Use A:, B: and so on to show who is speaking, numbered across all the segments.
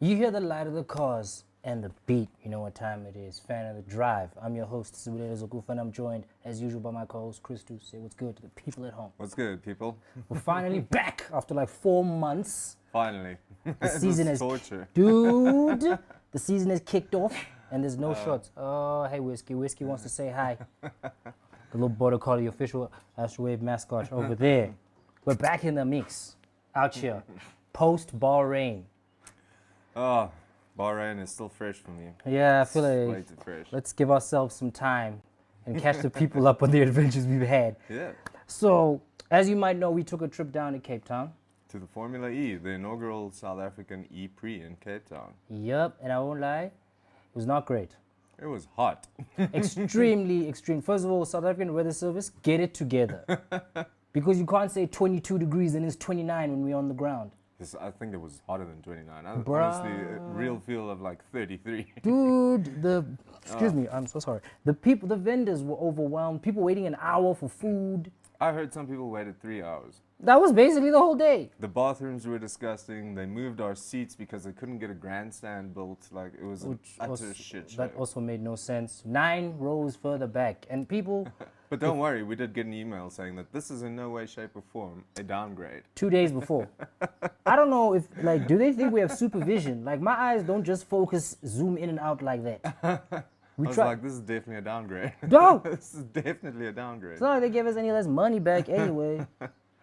A: You hear the light of the cars and the beat. You know what time it is. Fan of the drive. I'm your host, Sibulele Zokufa, and I'm joined, as usual, by my co-host, Christu. Say what's good to the people at home.
B: What's good, people?
A: We're finally back after like 4 months.
B: Finally.
A: The season is
B: torture.
A: Dude, the season has kicked off, and there's no shots. Oh, hey, Whiskey. Whiskey wants to say hi. The little border collie, official Astrowave mascot over there. We're back in the mix, out here, post Bahrain.
B: Oh, Bahrain is still fresh for me.
A: Yeah, I feel
B: Way
A: like
B: too fresh.
A: let's give ourselves some time and catch the people up on the adventures we've had.
B: Yeah.
A: So, as you might know, we took a trip down to Cape Town.
B: To the Formula E, the inaugural South African E-Prix in Cape Town.
A: Yep, and I won't lie, it was not great.
B: It was hot.
A: Extremely extreme. First of all, South African Weather Service, get it together. Because you can't say 22 degrees and it's 29 when we're on the ground.
B: I think it was hotter than 29.
A: Bruh.
B: Honestly, a real feel of like 33.
A: Dude, excuse me, I'm so sorry. The vendors were overwhelmed. People waiting an hour for food.
B: I heard some people waited 3 hours.
A: That was basically the whole day.
B: The bathrooms were disgusting. They moved our seats because they couldn't get a grandstand built. Like, it was utter shit show.
A: That also made no sense. 9 rows further back. And people...
B: But don't worry, we did get an email saying that this is in no way, shape, or form a downgrade.
A: 2 days before. I don't know if, like, do they think we have supervision? Like, my eyes don't just focus, zoom in and out like that.
B: I was like, this is definitely a downgrade.
A: Don't!
B: This is definitely a downgrade.
A: It's not like they gave us any less money back anyway.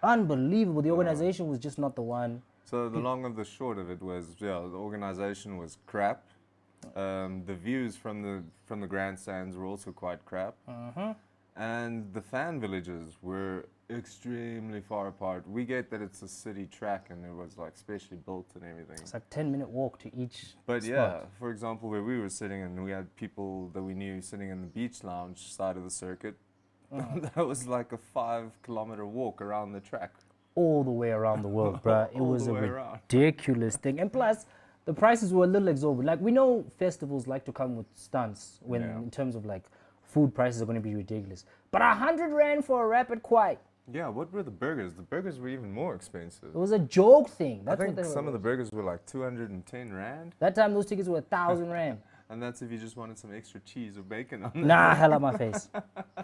A: Unbelievable. The organization was just not the one.
B: So the long and the short of it was, yeah, the organization was crap. The views from the grandstands were also quite crap. And the fan villages were extremely far apart. We get that it's a city track and it was like specially built and everything.
A: It's like 10-minute walk to each
B: But
A: spot.
B: yeah, for example, where we were sitting and we had people that we knew sitting in the beach lounge side of the circuit. That was like a 5-kilometer walk around the track.
A: All the way around the world, bruh. It
B: All
A: was
B: the
A: a
B: way around.
A: ridiculous thing. And plus, the prices were a little exorbitant. Like, we know festivals like to come with stunts when, in terms of like, food prices are going to be ridiculous. But 100 rand for a rapid quite.
B: Yeah, what were the burgers? The burgers were even more expensive.
A: It was a joke thing.
B: I
A: That's
B: think
A: what
B: some of the burgers were like 210 rand.
A: That time, those tickets were 1,000 rand.
B: And that's if you just wanted some extra cheese or bacon on them.
A: Nah, hell out my face.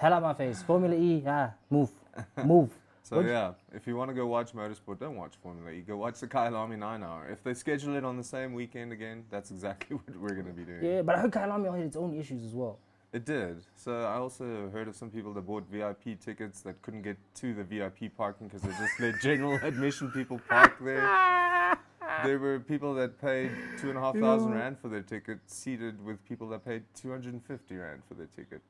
A: Hell out my face. Formula E, move. Move.
B: So yeah, if you want to go watch motorsport, don't watch Formula E. Go watch the Kyalami 9 Hour. If they schedule it on the same weekend again, that's exactly what we're going to be doing.
A: Yeah, but I heard Kyalami had its own issues as well.
B: It did. So I also heard of some people that bought VIP tickets that couldn't get to the VIP parking because they just let general admission people park there. There were people that paid 2,500 rand for their ticket, seated with people that paid 250 rand for their ticket.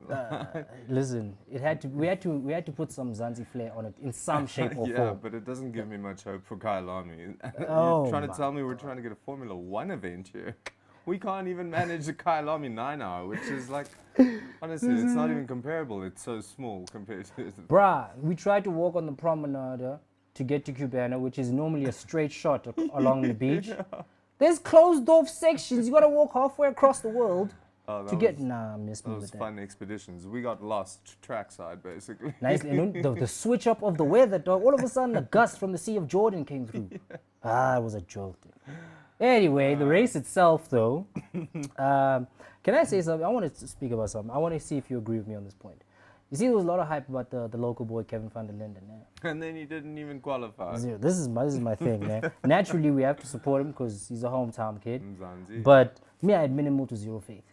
A: Listen, we had to put some Zanzi flair on it in some shape or
B: yeah,
A: form.
B: but it doesn't give me much hope for Kyalami.
A: Oh,
B: You're trying to tell me we're trying to get a Formula 1 event here. We can't even manage the Kyalami 9 Hour, which is like, honestly, it's not even comparable. It's so small compared to...
A: Bruh, we tried to walk on the promenade to get to Cubana, which is normally a straight shot along the beach. Yeah. There's closed off sections. You gotta walk halfway across the world to get... Nah, miss me with that.
B: Those fun expeditions. We got lost trackside, basically.
A: Nicely. And the switch up of the weather, dog. All of a sudden, a gust from the Sea of Jordan came through. It was a joke. Anyway, the race itself, though, can I say something? I want to speak about something. I want to see if you agree with me on this point. You see, there was a lot of hype about the local boy, Kevin van der Linden.
B: And then he didn't even qualify.
A: This is my thing, man. Naturally, we have to support him because he's a hometown kid.
B: Mzansi.
A: But me, I had minimal to zero faith.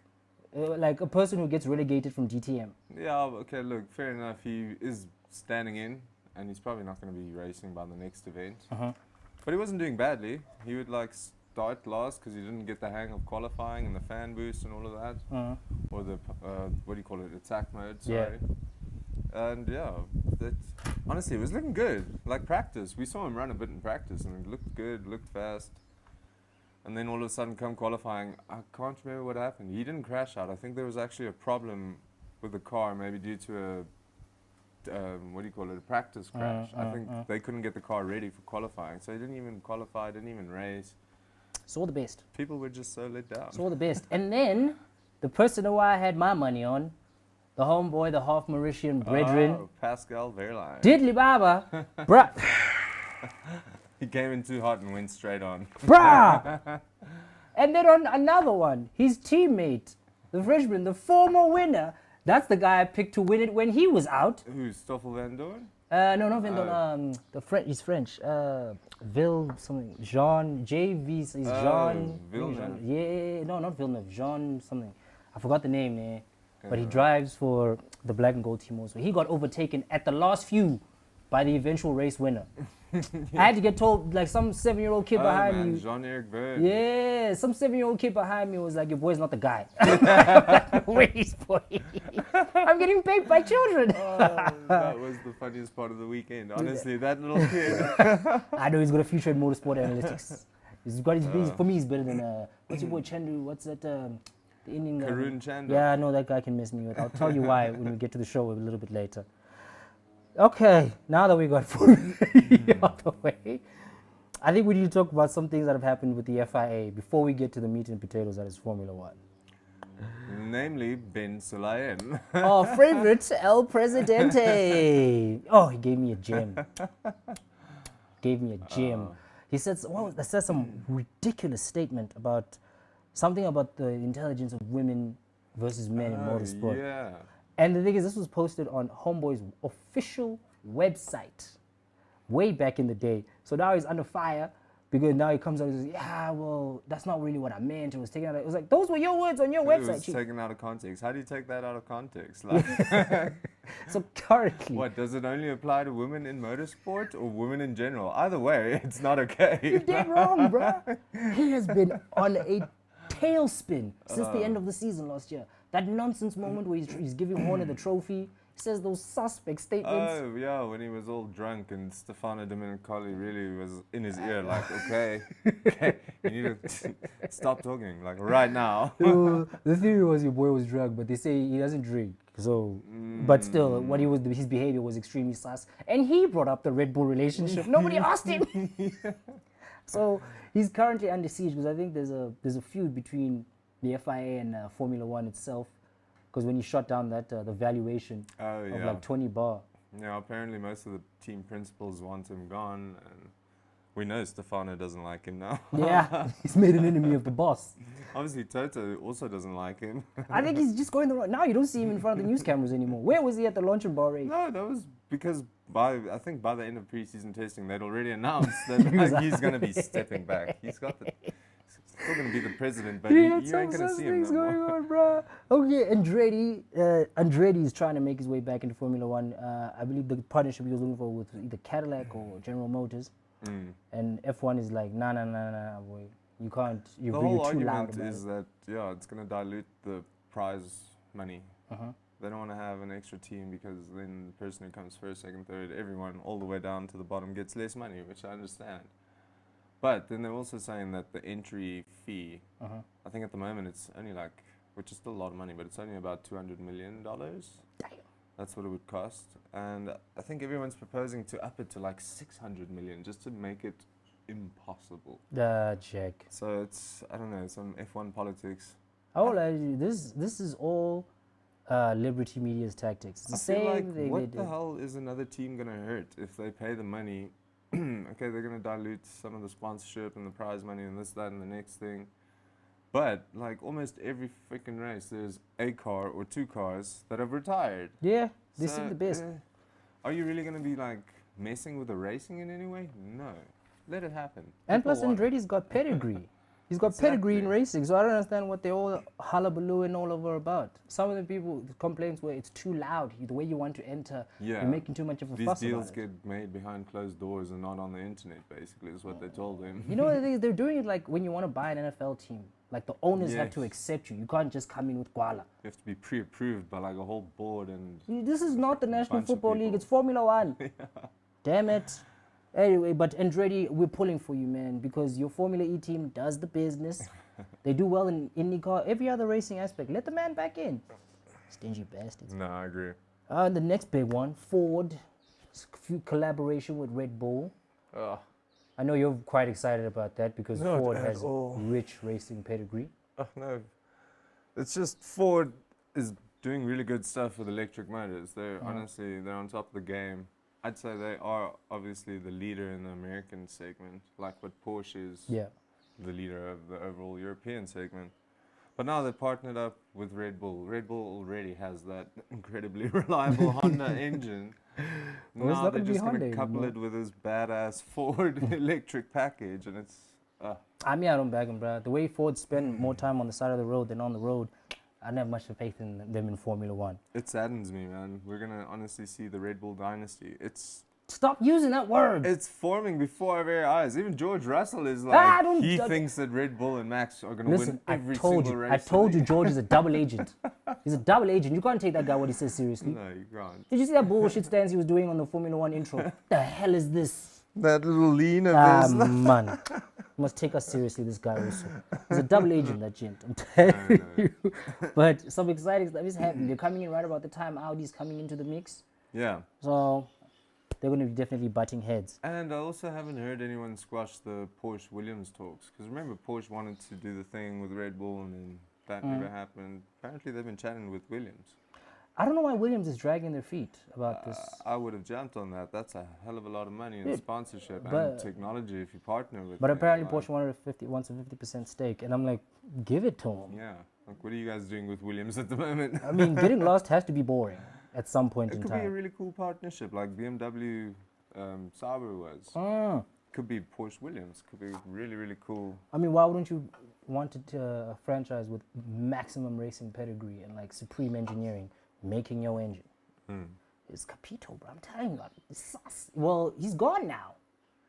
A: Like a person who gets relegated from DTM.
B: Yeah, okay, look, fair enough. He is standing in, and he's probably not going to be racing by the next event. But he wasn't doing badly. He would like start last because he didn't get the hang of qualifying and the fan boost and all of that. Or the, what do you call it, attack mode, sorry. Yeah. And yeah, honestly, it was looking good. Like practice, we saw him run a bit in practice and it looked good, looked fast. And then all of a sudden come qualifying, I can't remember what happened. He didn't crash out. I think there was actually a problem with the car, maybe due to a, what do you call it, a practice crash. I think they couldn't get the car ready for qualifying. So he didn't even qualify, didn't even race.
A: Saw the best.
B: People were just so let down.
A: Saw the best. And then, the person who I had my money on, the homeboy, the half Mauritian brethren.
B: Oh, Pascal Verline.
A: Diddly Baba. Bruh.
B: He came in too hot and went straight on.
A: Bruh! And then on another one, his teammate, the Frenchman, the former winner, that's the guy I picked to win it when he was out.
B: Who's Stoffel Van Dorn?
A: No, not Vendon. The French, he's French. Vil something. Jean JV is Jean.
B: Villeneuve.
A: Yeah, no, not Villeneuve. Jean something. I forgot the name. But he
B: Yeah.
A: drives for the black and gold team also. He got overtaken at the last few by the eventual race winner. I had to get told, like some 7-year-old kid behind
B: man,
A: me.
B: Jean-Eric Verne.
A: Yeah, some 7-year-old kid behind me was like, "Your boy's not the guy." Where he's playing. I'm getting paid by children.
B: That was the funniest part of the weekend. Honestly, that little kid.
A: I know he's got a future in motorsport analytics. He's got his for me. He's better than what's your boy Chandu? What's that? The Indian guy.
B: Karun Chandra.
A: Yeah, no, that guy can mess me with. I'll tell you why when we get to the show a little bit later. Okay, now that we got out the way, I think we need to talk about some things that have happened with the FIA before we get to the meat and potatoes that is Formula One.
B: Namely, Ben Sulayem.
A: Our favorite El Presidente. Oh, he gave me a gem. Gave me a gem. He said, some ridiculous statement about something about the intelligence of women versus men in motorsport.
B: Yeah.
A: And the thing is, this was posted on Homeboy's official website way back in the day. So now he's under fire because now he comes out and says, yeah, well, that's not really what I meant. It was taken out. It was like, those were your words on your
B: It
A: website.
B: was
A: chief.
B: taken out of context. How do you take that out of context? Like,
A: So currently,
B: what, does it only apply to women in motorsport or women in general? Either way, it's not okay.
A: you're dead wrong, bruh. He has been on a tailspin since the end of the season last year. That nonsense moment where he's giving Horner the trophy. He says those suspect statements.
B: Oh, yeah, when he was all drunk and Stefano Domenicali really was in his ear, like, okay, you need to stop talking, like, right now.
A: The theory was your boy was drunk, but they say he doesn't drink. So, but still, what his behavior was extremely sus. And he brought up the Red Bull relationship. Nobody asked him. So he's currently under siege because I think there's a feud between the FIA and Formula One itself. Because when he shot down that the valuation of like 20 bar.
B: Yeah, apparently most of the team principals want him gone, and we know Stefano doesn't like him now.
A: Yeah, he's made an enemy of the boss.
B: Obviously, Toto also doesn't like him.
A: I think he's just going the wrong. Now you don't see him in front of the news cameras anymore. Where was he at the launch and bar race?
B: No, that was because I think by the end of preseason testing, they'd already announced that like, he's going to be stepping back. He's still going to be the president, but you ain't going to see him no
A: going
B: more.
A: on, bro. Okay, Andretti is trying to make his way back into Formula One. I believe the partnership he was looking for with either Cadillac or General Motors. And F1 is like, nah, boy. You can't,
B: The
A: you're
B: whole
A: too loud
B: argument
A: about
B: is
A: it.
B: that, it's going to dilute the prize money. They don't want to have an extra team because then the person who comes first, second, third, everyone all the way down to the bottom gets less money, which I understand. But then they're also saying that the entry fee, I think at the moment it's only like, which is still a lot of money, but it's only about $200 million.
A: Damn.
B: That's what it would cost. And I think everyone's proposing to up it to like 600 million just to make it impossible.
A: Check.
B: So it's, I don't know, some F1 politics.
A: This is all Liberty Media's tactics. It's the
B: I feel
A: same
B: like,
A: thing
B: what
A: they
B: the
A: did.
B: hell is another team going to hurt if they pay the money? Okay, they're going to dilute some of the sponsorship and the prize money and this, that, and the next thing. But, like, almost every freaking race, there's a car or two cars that have retired.
A: Yeah, they
B: So,
A: seem the best.
B: Are you really going to be, like, messing with the racing in any way? No. Let it happen.
A: And
B: People
A: plus,
B: want it.
A: Andretti's got pedigree. He's got pedigree in
B: Exactly.
A: racing, so I don't understand what they all hullabaloo and all over about. Some of the complaints were it's too loud. The way you want to enter,
B: Yeah.
A: you're making too much of a
B: These
A: fuss
B: deals
A: about it.
B: get made behind closed doors and not on the internet, basically, is what they told him.
A: You know what it is? They're doing it like when you want to buy an NFL team. Like the owners have to
B: Yes.
A: accept you. You can't just come in with guala.
B: You have to be pre-approved by, like, a whole board and...
A: This is not the National
B: bunch of
A: Football League.
B: people.
A: It's Formula One. Damn it. Anyway, but Andretti, we're pulling for you, man, because your Formula E team does the business. They do well in IndyCar, every other racing aspect. Let the man back in. Stingy bastards.
B: No, I agree.
A: The next big one, Ford, collaboration with Red Bull. I know you're quite excited about that because
B: Not
A: Ford
B: at
A: has
B: all.
A: rich racing pedigree.
B: No. It's just Ford is doing really good stuff with electric motors. They're honestly, they're on top of the game. I'd say they are obviously the leader in the American segment, like what Porsche is.
A: Yeah.
B: the leader of the overall European segment. But now they've partnered up with Red Bull. Red Bull already has that incredibly reliable Honda engine.
A: Well, it's
B: Now
A: not
B: they're
A: gonna be
B: just going
A: Honda
B: to couple
A: anymore.
B: it with this badass Ford electric package, and it's
A: I mean, I don't bag him, bro. The way Ford spend more time on the side of the road than on the road, I don't have much faith in them in Formula One.
B: it saddens me, man. We're gonna honestly see the Red Bull dynasty.
A: Stop using that word.
B: It's forming before our very eyes. Even George Russell is
A: Ah,
B: like,
A: don't
B: he
A: judge-
B: thinks that Red Bull and Max are gonna
A: Listen,
B: win
A: I
B: every
A: told
B: single
A: you.
B: race.
A: I told
B: in
A: you
B: the-
A: George is a double agent. He's a double agent. You can't take that guy what he says seriously.
B: No, you can't.
A: Did you see that bullshit stance he was doing on the Formula One intro? The hell is this?
B: That little lean of
A: Ah,
B: his.
A: man. You must take us seriously, this guy also. He's a double agent, that gent. I'm telling you. But some exciting stuff is happening. They're coming in right about the time Audi's coming into the mix.
B: Yeah.
A: So they're going to be definitely butting heads.
B: And I also haven't heard anyone squash the Porsche Williams talks. Because remember, Porsche wanted to do the thing with Red Bull, and then that never happened. Apparently, they've been chatting with Williams.
A: I don't know why Williams is dragging their feet about this.
B: I would have jumped on that. That's a hell of a lot of money in
A: Yeah,
B: sponsorship
A: but-
B: and technology if you partner with
A: But
B: them,
A: apparently
B: like,
A: Porsche wants a 50% stake. And I'm like, give it to him.
B: Yeah. Like, what are you guys doing with Williams at the moment?
A: I mean, getting lost has to be boring at some point
B: It
A: in
B: could be a
A: time.
B: really cool partnership, like BMW Sauber was.
A: Mm.
B: Could be Porsche Williams. Could be really, really cool.
A: I mean, why wouldn't you want a franchise with maximum racing pedigree and like supreme engineering making your engine? It's Capito, bro. I'm telling you, it's sus. Well, he's gone now.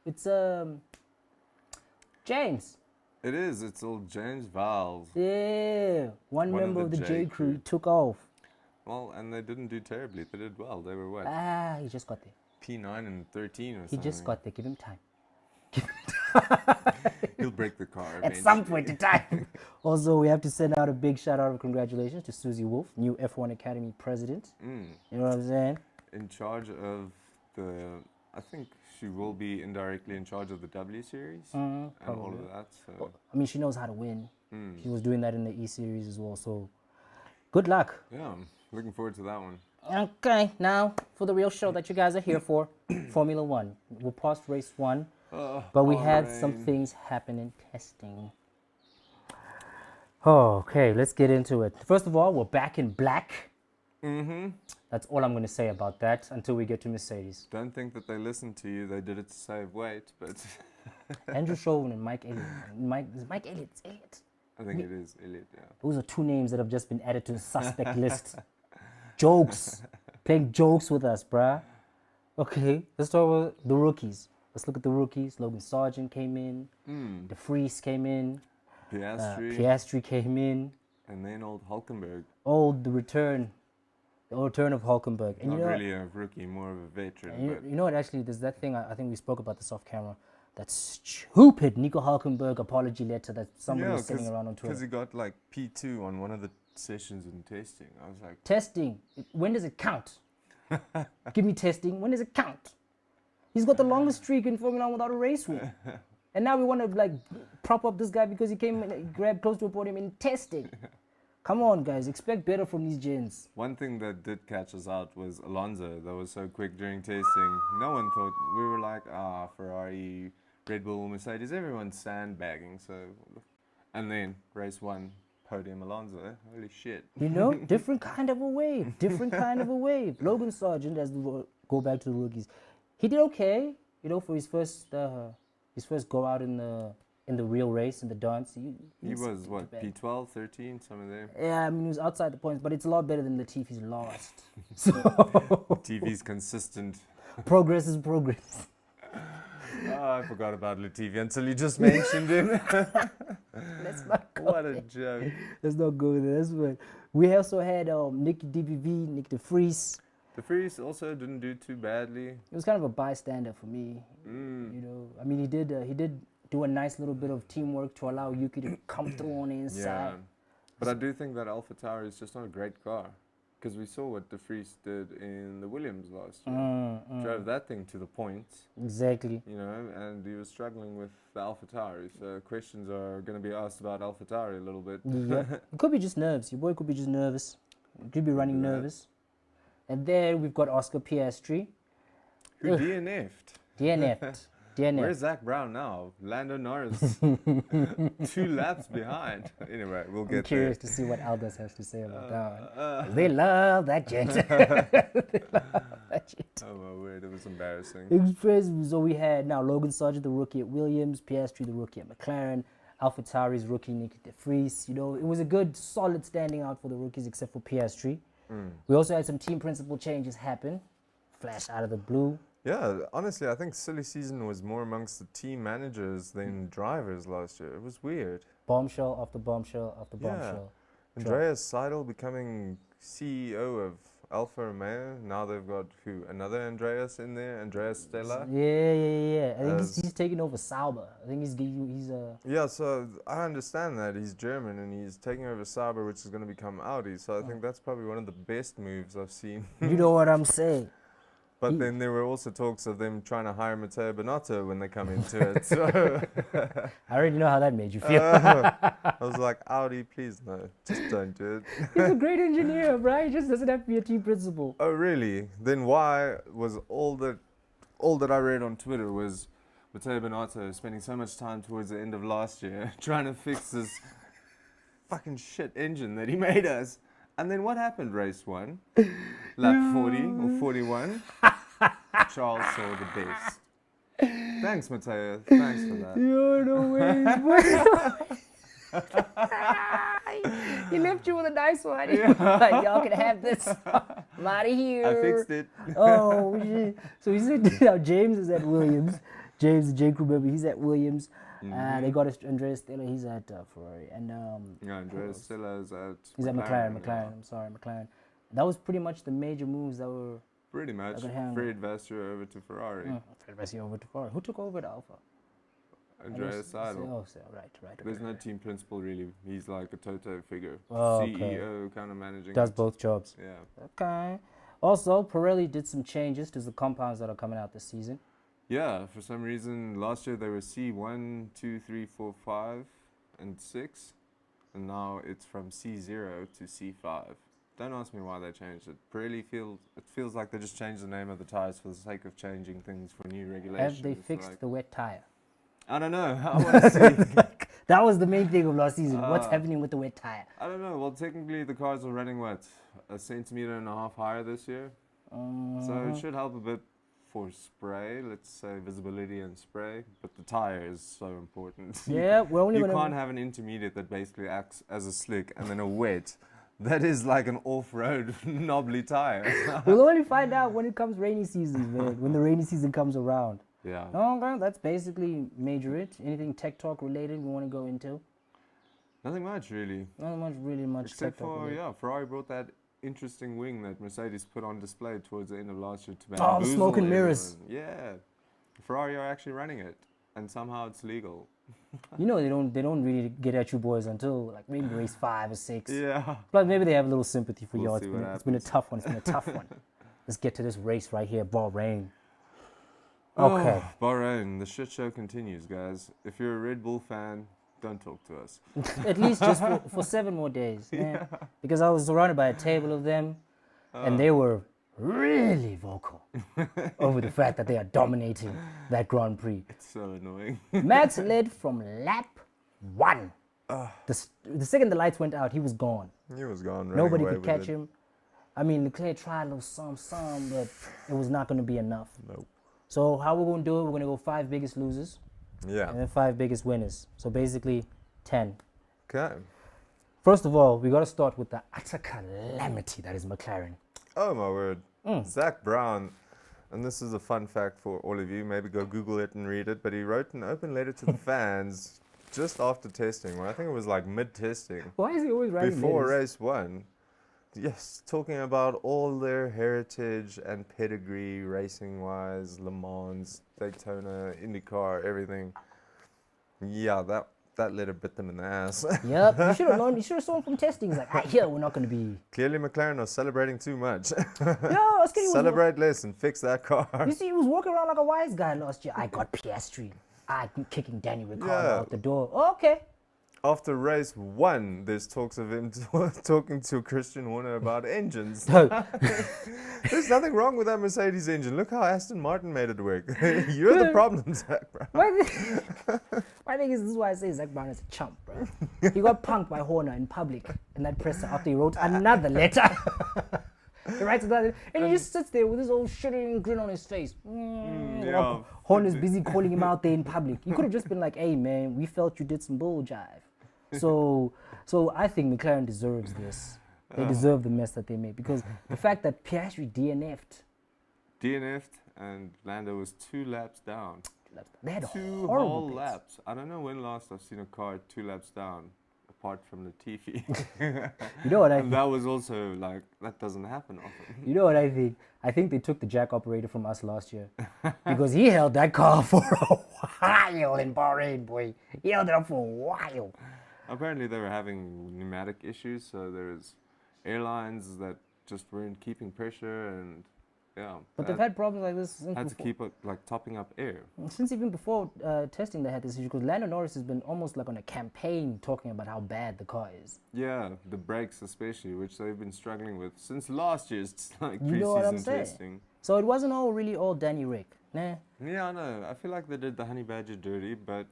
A: It's James.
B: It is. It's old James Valls.
A: Yeah, one
B: One of
A: member of
B: the
A: the
B: J
A: J crew
B: crew.
A: took off.
B: Well, and they didn't do terribly. They did well. They were what?
A: Ah, he just got there.
B: P9 and 13 or
A: He
B: something.
A: just got there. Give him time.
B: He'll break the car
A: At some
B: eventually.
A: point in time. Also, we have to send out a big shout out of congratulations to Susie Wolf, new F1 Academy president. You know what I'm saying?
B: In charge of the... I think she will be indirectly in charge of the W Series and all
A: probably.
B: of that. So,
A: I mean, she knows how to win. She was doing that in the E Series as well. So, good luck.
B: yeah, I'm looking forward to that one.
A: Okay, now for the real show that you guys are here for, Formula One. We're past race one, but we had some
B: Bahrain.
A: things happen in testing. Oh, okay, let's get into it. First of all, we're back in black. That's all I'm going to say about that until we get to Mercedes.
B: Don't think that they listened to you. They did it to save weight, but
A: Andrew Chauvin and Mike Elliott. Is Mike Elliott? It's Elliott.
B: I think it is Elliot, yeah.
A: Those are two names that have just been added to the suspect list. Jokes. Playing jokes with us, bruh. Okay, let's talk about the rookies. Let's look at the rookies. Logan Sargent came in. De Vries came in.
B: Piastri,
A: Piastri came in.
B: and then old Hulkenberg.
A: The return of Hulkenberg. And
B: Not
A: you know,
B: really a rookie, more of a veteran.
A: and
B: But
A: you know what? Actually, there's that thing. I think we spoke about this off camera. That stupid Nico Hulkenberg apology letter that somebody was sending around on
B: because
A: Twitter.
B: he got like P2 on one of the sessions in testing. I was like,
A: Testing. When does it count? Give me testing. When does it count? He's got the longest streak in Formula 1 without a race win. And now we want to like prop up this guy because he came and grabbed close to a podium in testing. Come on, guys. Expect better from these gents.
B: one thing that did catch us out was Alonso. That was so quick during testing. No one thought, we were like, Ferrari, Red Bull, Mercedes, everyone's sandbagging. So, and then race one, podium Alonso. Holy shit.
A: You know, different kind of a wave. Different kind of a wave. Logan Sargent, as we go back to the rookies, he did okay. You know, for his first go out in the real race in the dance.
B: He was
A: too
B: what,
A: bad.
B: P12, 13, somewhere there.
A: Yeah, I mean, he was outside the points, but it's a lot better than Latifi's lost. So
B: TV's consistent.
A: progress is progress.
B: I forgot about Latifi until you just mentioned him.
A: Let's not go
B: What a joke.
A: Let's not go there. That's right. We also had Nick DBV, Nick De Vries.
B: De Vries also didn't do too badly.
A: He was kind of a bystander for me. You know, I mean, he did do a nice little bit of teamwork to allow Yuki to come through on the inside.
B: Yeah. But I do think that AlphaTauri is just not a great car. Because we saw what De Vries did in the Williams last year. Drove that thing to the points,
A: Exactly.
B: you know, and he was struggling with the AlphaTauri. So questions are going to be asked about AlphaTauri a little bit.
A: Yeah. It could be just nerves. Your boy could be just nervous. He could be running
B: do that.
A: nervous. And then we've got Oscar Piastri.
B: Who DNF'd.
A: DNF'd. DNF.
B: Where's Zach Brown now? Lando Norris, 2 laps behind. Anyway, we'll
A: I'm
B: get
A: curious
B: there.
A: to see what Aldous has to say about that one. 'Cause they love that gent. They love that gent.
B: Oh my word, it was embarrassing.
A: Express. So we had now Logan Sargent, the rookie at Williams, Piastri, the rookie at McLaren, AlphaTauri's rookie Nick de Vries. You know, it was a good, solid standing out for the rookies, except for Piastri. We also had some team principal changes happen, flash out of the blue.
B: Yeah, honestly, I think silly season was more amongst the team managers than drivers last year. It was weird.
A: Bombshell after bombshell after
B: Yeah.
A: bombshell.
B: Andreas Seidel becoming CEO of Alfa Romeo. Now they've got another Andreas in there, Andreas Stella.
A: Yeah. I think
B: As-
A: he's taking over Sauber. I think he's
B: Yeah, so I understand that he's German and he's taking over Sauber, which is going to become Audi. So I think that's probably one of the best moves I've seen.
A: you know what I'm saying.
B: But then there were also talks of them trying to hire Matteo Binotto when they come into it. So
A: I already know how that made you feel.
B: I was like, Audi, please no, just don't do it.
A: He's a great engineer, right? He just doesn't have to be a team principal.
B: Oh really? Then why was all that I read on Twitter was Matteo Binotto spending so much time towards the end of last year trying to fix this fucking shit engine that he made us. And then what happened, race 1? Lap 40 or 41? Charles saw the best. Thanks, Matteo. Thanks for that.
A: You're no way. He left you with a nice one. Like, y'all can have this. I'm out of here.
B: I fixed it.
A: Oh, shit. So he said, now James is at Williams. James, the J. Crew member, he's at Williams. They got Andreas Stella, he's at Ferrari. And
B: Yeah, Andreas Stella is at
A: he's at McLaren.
B: yeah.
A: I'm sorry, McLaren. That was pretty much the major moves that were.
B: Pretty much.
A: Like a hand.
B: Fred Vasseur over to Ferrari.
A: Fred Vasseur over to Ferrari. Who took over at Alpha?
B: Andreas Seidel.
A: Oh, so, right.
B: There's no team principal really. He's like a Toto figure.
A: Oh, okay.
B: CEO kind of managing.
A: Does
B: it.
A: both jobs.
B: Yeah.
A: Okay. Also, Pirelli did some changes to the compounds that are coming out this season.
B: Yeah, for some reason last year they were C1, 2, 3, 4, 5, and 6, and now it's from C0 to C5. Don't ask me why they changed it. Pirelli feels like they just changed the name of the tires for the sake of changing things for new regulations.
A: Have they fixed the wet tire?
B: I don't know. I want to see.
A: That was the main thing of last season. What's happening with the wet tire?
B: I don't know. Well, technically the cars are running what, 1.5 centimeters higher this year, so it should help a bit. For spray, let's say visibility and spray, but the tire is so important.
A: Yeah, we're only
B: You
A: gonna.
B: can't have an intermediate that basically acts as a slick and then a wet. That is like an off-road knobbly tire.
A: We'll only find out when it comes rainy season, man. When the rainy season comes around.
B: Yeah.
A: Okay, that's basically major it. Anything tech talk related we want to go into?
B: Nothing much really.
A: Not much
B: Except
A: tech talk
B: for
A: related.
B: Ferrari brought that interesting wing that Mercedes put on display towards the end of last year to
A: the
B: bamboozle
A: smoke and mirrors.
B: everyone. Yeah. Ferrari are actually running it, and somehow it's legal.
A: You know they don't really get at you boys until like maybe race 5 or 6.
B: Yeah.
A: But maybe they have a little sympathy for
B: We'll
A: y'all.
B: see what
A: It's been a
B: happens.
A: tough one. It's been a tough one. Let's get to this race right here, Bahrain. Okay.
B: Oh, Bahrain, the shit show continues, guys. If you're a Red Bull fan, don't talk to us.
A: At least just for 7 more days. Yeah. Because I was surrounded by a table of them, and they were really vocal over the fact that they are dominating that Grand Prix.
B: It's so annoying.
A: Max led from lap 1. The second the lights went out, he was gone.
B: He was gone. running
A: Nobody
B: away
A: could
B: with
A: catch
B: it.
A: him. I mean, Leclerc tried a little some, but it was not going to be enough.
B: Nope.
A: So how we're going to do it, we're going to go 5 biggest losers
B: Yeah.
A: and then 5 biggest winners. So basically 10.
B: Okay.
A: First of all, we got to start with the utter calamity that is McLaren.
B: Oh my word. Zach Brown, and this is a fun fact for all of you. Maybe go Google it and read it. But he wrote an open letter to the fans just after testing. Well, I think it was like mid-testing.
A: Why is he always writing
B: Before
A: letters?
B: race 1. Yes, talking about all their heritage and pedigree, racing-wise, Le Mans, Daytona, IndyCar, everything. Yeah, that letter bit them in the ass.
A: Yep, you should have known. You should have saw him from testing. He's like, here, we're not going to be.
B: Clearly, McLaren are celebrating too much.
A: No, it's kidding.
B: Celebrate less and fix that car.
A: You see, he was walking around like a wise guy last year. I got Piastri. I'm kicking Danny Ricciardo
B: Yeah.
A: out the door. Okay.
B: after race 1, there's talks of him talking to Christian Horner about engines.
A: No.
B: There's nothing wrong with that Mercedes engine. Look how Aston Martin made it work. You're the problem, Zach Brown.
A: My thing is, this is why I say Zach Brown is a chump, bro. He got punked by Horner in public in that presser after he wrote another letter. He writes another, and he just sits there with his old shitting grin on his face.
B: Yeah.
A: Horner's busy calling him out there in public. You could have just been like, "Hey, man, we felt you did some bull jive." So I think McLaren deserves this. They deserve the mess that they made, because the fact that Piastri
B: DNF'd and Lando was 2 laps down.
A: they had
B: 2
A: horrible
B: whole
A: pits.
B: laps. I don't know when last I've seen a car 2 laps down, apart from Latifi.
A: You know what I
B: And
A: think?
B: that was also like, that doesn't happen often.
A: You know what I think? I think they took the jack operator from us last year, because he held that car for a while in Bahrain, boy. He held it up for a while.
B: Apparently they were having pneumatic issues, so there's airlines that just weren't keeping pressure, and yeah.
A: But they've had problems like this since
B: had to
A: before.
B: keep it like topping up air.
A: Since even before testing, they had this issue, because Lando Norris has been almost like on a campaign talking about how bad the car is.
B: Yeah, the brakes especially, which they've been struggling with since last year's like
A: You know what I'm
B: preseason
A: saying?
B: testing.
A: So it wasn't really all Danny Rick. Nah.
B: Yeah, I know. I feel like they did the Honey Badger dirty, but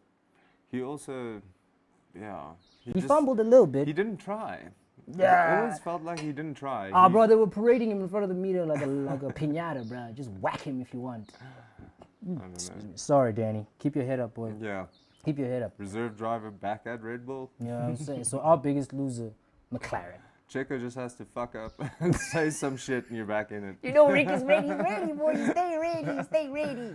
B: he also, yeah,
A: He fumbled a little bit.
B: He didn't try. It
A: Yeah.
B: always felt like he didn't try.
A: Ah, bro, they were parading him in front of the meter like a piñata, bro. Just whack him if you want.
B: I don't know.
A: Sorry, Danny. Keep your head up, boy.
B: Yeah,
A: Keep your head up.
B: reserve driver back at Red Bull.
A: You know what I'm saying? So our biggest loser, McLaren.
B: Checo just has to fuck up and say some shit and you're back in it.
A: You know Rick is ready, boy. Stay ready, stay ready.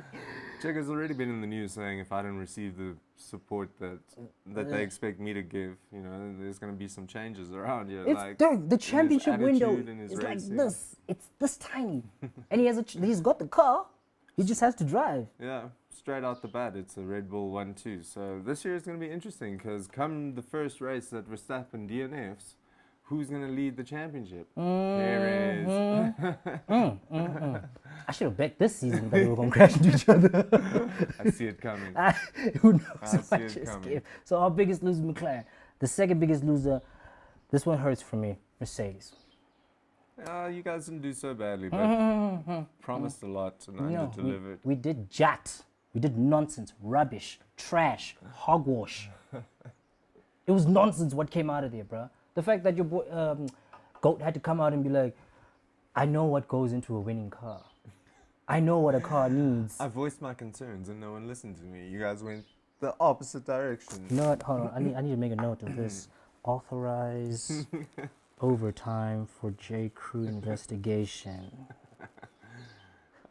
B: Checo's already been in the news saying if I don't receive the support that they expect me to give, you know, there's going to be some changes around here.
A: It's
B: like
A: the championship window
B: attitude, in his
A: is like
B: racing.
A: this. It's this tiny, and he's got the car. He just has to drive.
B: Yeah, straight out the bat, it's a Red Bull 1-2. So this year is going to be interesting because come the first race that Verstappen DNFs, who's going to lead the championship? There is.
A: I should have bet this season that we were going to crash into each other.
B: I see it coming.
A: Who knows?
B: I
A: if
B: see
A: I
B: it
A: just
B: coming.
A: gave. So our biggest loser, McLaren. The second biggest loser, this one hurts for me, Mercedes.
B: You guys didn't do so badly, but promised a lot and under-delivered.
A: we did jat. We did nonsense, rubbish, trash, hogwash. It was nonsense what came out of there, bro. The fact that your boy Goat had to come out and be like, I know what goes into a winning car. I know what a car needs.
B: I voiced my concerns and no one listened to me. You guys went the opposite direction.
A: You know what? Hold on. I need to make a note of this. Authorize overtime for J. Crew investigation.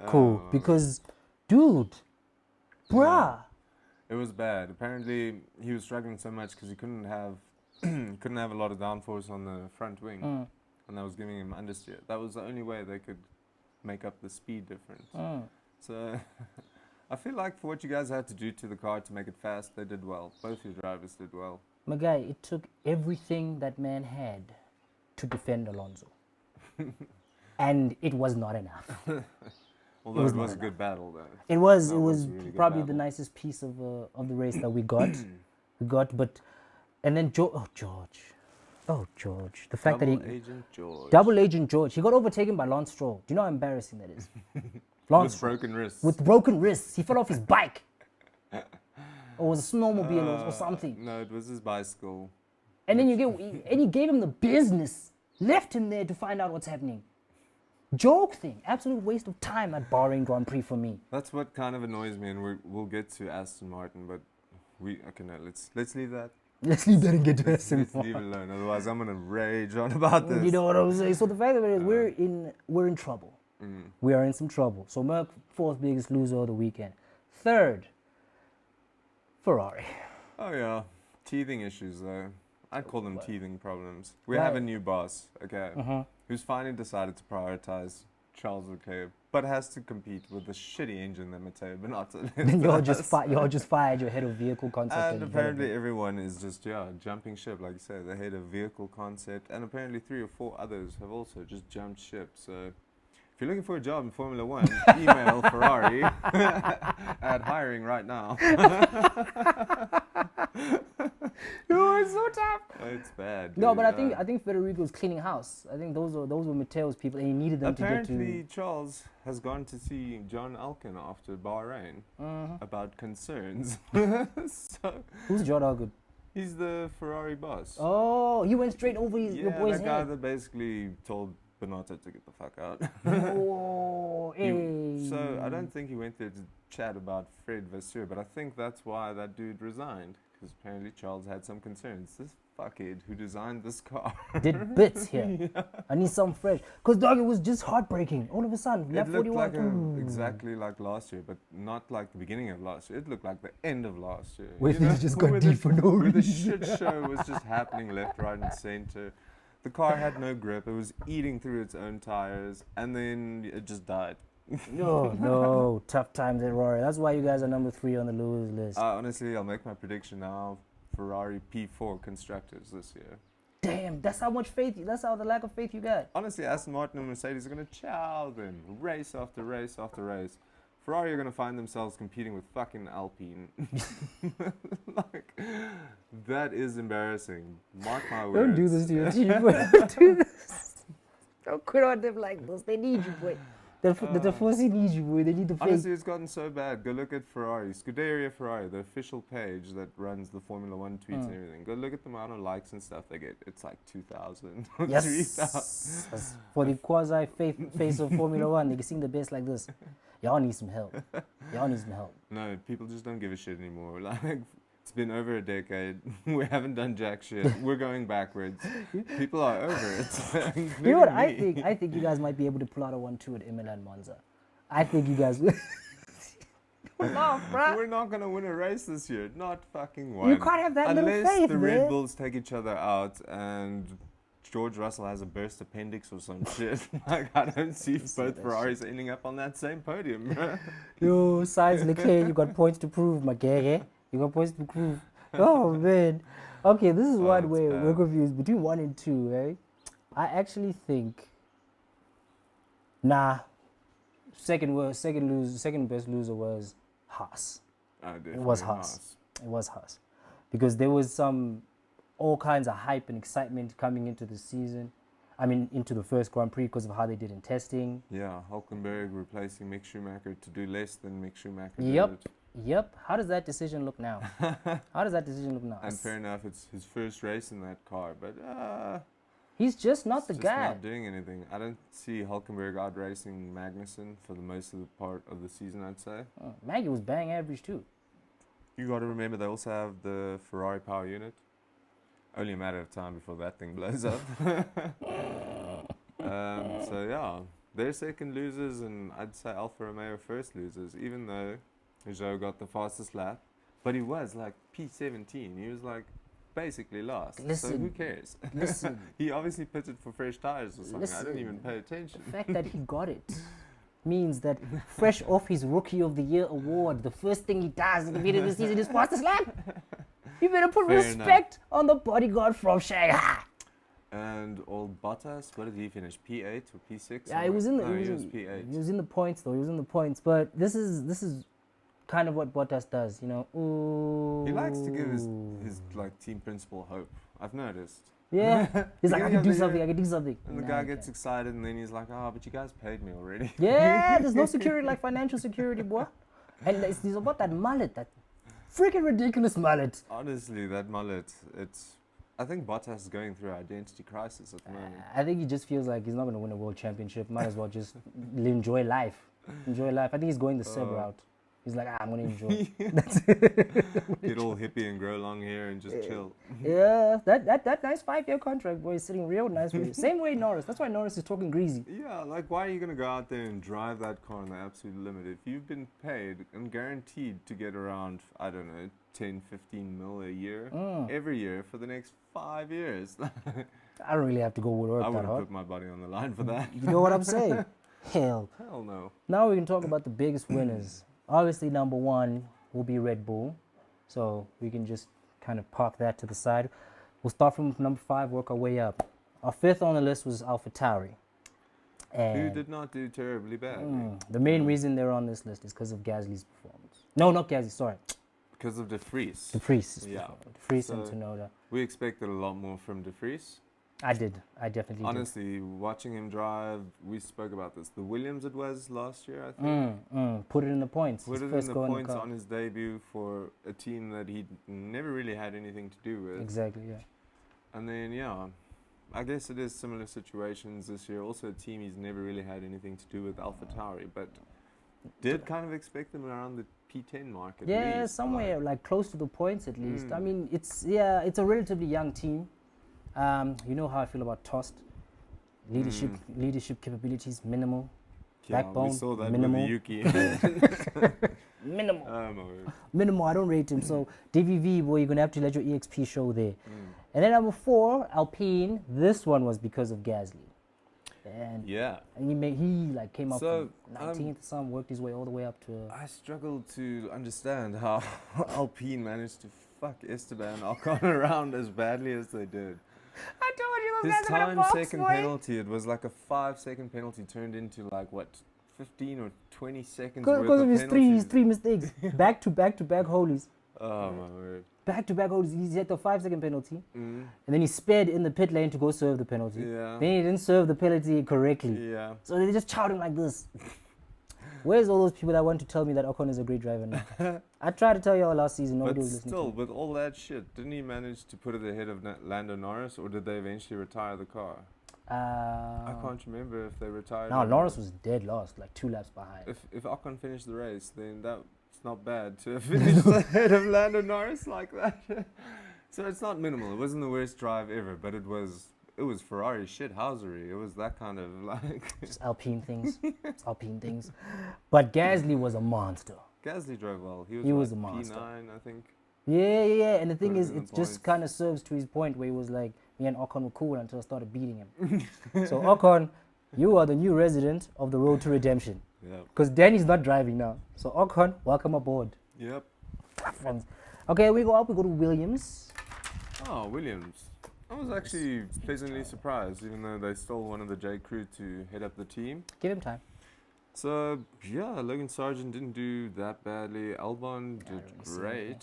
A: Cool. Because, dude, bruh.
B: It was bad. Apparently, he was struggling so much because he couldn't have a lot of downforce on the front wing, and that was giving him understeer. That was the only way they could make up the speed difference. So, I feel like for what you guys had to do to the car to make it fast, they did well. Both your drivers did well.
A: My guy, it took everything that man had to defend Alonso, and it was not enough.
B: Although it was a good battle, though.
A: It was
B: That was a really good
A: probably the
B: battle.
A: nicest piece of the race that we got. But and then George, the fact
B: Double
A: that he
B: Agent George.
A: double agent George, he got overtaken by Lance Stroll. Do you know how embarrassing that is? Lance
B: With broken wrists.
A: with broken wrists, he fell off his bike, or was a snowmobile or something.
B: No, it was his bicycle.
A: And then you gave him the business, left him there to find out what's happening. Joke thing, absolute waste of time at Bahrain Grand Prix for me.
B: That's what kind of annoys me, and we'll get to Aston Martin, but let's leave that.
A: Let's leave that and get to Aston
B: Let's leave it alone. Otherwise, I'm gonna rage on about this.
A: You know what I'm saying? So the fact of it is, we're in trouble. We are in some trouble. So Merck, fourth biggest loser of the weekend. Third, Ferrari.
B: Oh yeah, teething issues though. I'd call them teething problems. We
A: Right.
B: have a new boss, okay, who's finally decided to prioritize Charles Leclerc, but has to compete with the shitty engine that Matteo Binotto
A: Then y'all
B: has.
A: just fired your head of vehicle concept.
B: And apparently everyone is just, jumping ship, like you said, the head of vehicle concept, and apparently 3 or 4 others have also just jumped ship. So if you're looking for a job in Formula 1, email Ferrari at hiring right now.
A: Yo, it's so tough.
B: It's bad.
A: No,
B: dude.
A: but I think Federico's cleaning house. I think those were Mateo's people, and he needed them
B: Apparently,
A: to get
B: Charles has gone to see John Elkann after Bahrain about concerns. So
A: Who's John Elkann?
B: he's the Ferrari boss.
A: Oh, he went straight over your
B: Yeah,
A: boy's
B: that guy
A: head.
B: that basically told Bernardo to get the fuck out.
A: Oh, hey.
B: So I don't think he went there to chat about Fred Vasseur, but I think that's why that dude resigned, because apparently Charles had some concerns. This fuckhead who designed this car.
A: Did bits here. I need something fresh. Because, dog, it was just heartbreaking. All of a sudden,
B: It
A: left
B: looked
A: 41.
B: like exactly like last year, but not like the beginning of last year. It looked like the end of last year.
A: Where things just got
B: where
A: deep for no
B: where the
A: reason.
B: shit show was just happening left, right, and center. The car had no grip. It was eating through its own tires, and then it just died.
A: No, tough times at Rory. That's why you guys are number 3 on the losers list.
B: Honestly, I'll make my prediction now. Ferrari P4 constructors this year.
A: Damn, that's how much faith. That's how the lack of faith you got.
B: Honestly, Aston Martin and Mercedes are going to chow them race after race after race. Ferrari are going to find themselves competing with fucking Alpine. Like, that is embarrassing. Mark my words.
A: Don't do this to your team, boy. Don't do this. Don't quit on them like this. They need you, boy. The Tifosi need you, boy. They need the faith.
B: Honestly, it's gotten so bad. Go look at Ferrari. Scuderia Ferrari, the official page that runs the Formula 1 tweets and everything. Go look at the amount of likes and stuff they get. It's like 2,000 or 3,000.
A: Yes. For the face of Formula 1, they can sing the best like this. Y'all need some help. Y'all need some help.
B: No, people just don't give a shit anymore. Like, it's been over a decade. We haven't done jack shit. We're going backwards. People are over it.
A: You know what I
B: including me.
A: think? I think you guys might be able to pull out a 1-2 at Imola and Monza. I think you guys will. Laugh, bruh.
B: We're not going to win a race this year. Not fucking one.
A: You can't have that little
B: Unless
A: faith,
B: the
A: man.
B: Red Bulls take each other out and George Russell has a burst appendix or some shit. Like, I don't see both Ferraris ending up on that same podium, bro.
A: Yo, Sainz Leclerc, you got points to prove, my guy. You got points to prove. Oh, man. Okay, this is one
B: it's
A: way
B: bad.
A: we're confused between 1 and 2, right? I actually think, second best loser was Haas. It was Haas. It was Haas. Because there was all kinds of hype and excitement coming into the season. I mean, into the first Grand Prix because of how they did in testing.
B: Yeah, Hulkenberg replacing Mick Schumacher to do less than Mick Schumacher
A: Yep.
B: did.
A: Yep. How does that decision look now? How does that decision look now?
B: And fair enough, it's his first race in that car, but
A: He's just not
B: it's
A: the
B: just
A: guy.
B: not doing anything. I don't see Hulkenberg out racing Magnussen for the most of the part of the season, I'd say.
A: Maggie was bang average too.
B: You got to remember they also have the Ferrari power unit. Only a matter of time before that thing blows up. So yeah, they're second losers, and I'd say Alfa Romeo first losers, even though Joe got the fastest lap. But he was like P17. He was like basically last. So who
A: Listen,
B: cares?
A: Listen,
B: He obviously pitted for fresh tires or something. I didn't
A: Listen.
B: even pay attention.
A: the fact that he got it means that fresh off his Rookie of the Year award, the first thing he does at the beginning of the season is fastest lap. You better put
B: Fair
A: respect on the bodyguard from Shanghai.
B: And old Bottas, what did he finish? P8 or P6?
A: Yeah, he was in the
B: No,
A: he
B: he
A: was,
B: was P8.
A: he was in the points though. He was in the points, but this is kind of what Bottas does, you know. Ooh.
B: He likes to give his like team principal hope. I've noticed.
A: Yeah, he's like, I
B: Beginning
A: can
B: of
A: do
B: the
A: something.
B: year,
A: I can do something.
B: And the
A: Nah,
B: guy
A: I
B: gets
A: can't.
B: excited, and then he's like, "Oh, but you guys paid me already."
A: Yeah, there's no security like financial security, boy. And it's about that mullet, that freaking ridiculous mullet.
B: Honestly, that mullet, I think Bottas is going through an identity crisis at the moment.
A: I think he just feels like he's not going to win a world championship. Might as well just enjoy life. Enjoy life. I think he's going the Seb route. He's like, I'm going to enjoy. That's it.
B: Get all hippie and grow long hair and just chill.
A: Yeah, that nice 5-year contract, boy, is sitting real nice for you. Same way Norris. That's why Norris is talking greasy.
B: Yeah, like why are you going to go out there and drive that car on the absolute limit? If you've been paid and guaranteed to get around, I don't know, 10, 15 mil a year, every year for the next 5 years.
A: I don't really have to go work
B: I
A: that
B: wouldn't
A: hard.
B: put my body on the line for that.
A: You know what I'm saying? Hell.
B: Hell no.
A: Now we can talk about the biggest winners. Obviously, number 1 will be Red Bull. So we can just kind of park that to the side. We'll start from number 5, work our way up. Our 5th on the list was AlphaTauri.
B: Who
A: And
B: did not do terribly badly.
A: the main reason they're on this list is because of Gasly's performance. No, not Gasly, sorry.
B: Because of De Vries.
A: De Vries.
B: Yeah.
A: De Vries and
B: So-
A: Tsunoda.
B: We expected a lot more from De Vries.
A: I definitely
B: Honestly, watching him drive, we spoke about this. The Williams it was last year, I
A: did.
B: think.
A: Put it in the points.
B: Put
A: His
B: it in
A: first
B: the
A: go in
B: points
A: car.
B: on his debut for a team that he never really had anything to do with.
A: Exactly, yeah.
B: And then, yeah, I guess it is similar situations this year. Also, a team he's never really had anything to do with, AlphaTauri, but did kind of expect them around the P10 mark at
A: Yeah,
B: least.
A: somewhere like close to the points at least. I
B: Mm.
A: mean, it's a relatively young team. You know how I feel about Tost. Leadership capabilities minimal.
B: Yeah,
A: Backbone,
B: we saw that
A: minimal.
B: with Yuki.
A: Minimal.
B: Oh, my word.
A: Minimal. I don't rate him. So DVV, boy, you're gonna have to let your EXP show there.
B: Mm.
A: And then number 4, Alpine. This one was because of Gasly. And
B: Yeah.
A: he like came up
B: So,
A: from 19th or something, worked his way all the way up to.
B: I struggled to understand how Alpine managed to fuck Esteban Ocon around as badly as they did.
A: I told you those
B: His
A: guys are gonna
B: time
A: box,
B: second
A: boy.
B: penalty, it was like a 5-second penalty turned into like what, 15 or 20 seconds worth
A: Because of his
B: penalties.
A: three mistakes, back to back holies,
B: Oh my word.
A: back to back holies. He had the 5-second penalty,
B: Mm.
A: and then he sped in the pit lane to go serve the penalty.
B: Yeah.
A: Then he didn't serve the penalty correctly,
B: Yeah.
A: so they just shouting like this. Where's all those people that want to tell me that Ocon is a great driver now? I tried to tell you all last season. Nobody
B: But
A: was listening.
B: still,
A: to me.
B: with all that shit, didn't he manage to put it ahead of Lando Norris, or did they eventually retire the car? I can't remember if they retired.
A: No,
B: or
A: Lawrence
B: not.
A: was dead last, like 2 laps behind.
B: If Ocon finished the race, then that's not bad to have finished ahead of Lando Norris like that. So it's not minimal. It wasn't the worst drive ever, but it was Ferrari shithousery. It was that kind of like.
A: Just Alpine things. It's Alpine things. But Gasly was a monster.
B: Gasly drove well.
A: He
B: He
A: was
B: was
A: a
B: like
A: monster.
B: P9, I think.
A: Yeah. And the thing
B: Put it
A: is,
B: in the
A: it just
B: points.
A: kind of serves to his point where he was like, me and Ocon were cool until I started beating him. So Ocon, you are the new resident of the road to redemption.
B: Yeah.
A: Because Danny's not driving now. So Ocon, welcome aboard.
B: Yep.
A: Okay, we go up, we go to Williams.
B: Oh, Williams. I was actually pleasantly surprised, even though they stole one of the J Crew to head up the team.
A: Give him time.
B: So, yeah, Logan Sargent didn't do that badly. Albon
A: I
B: did
A: don't really see
B: great.
A: anything.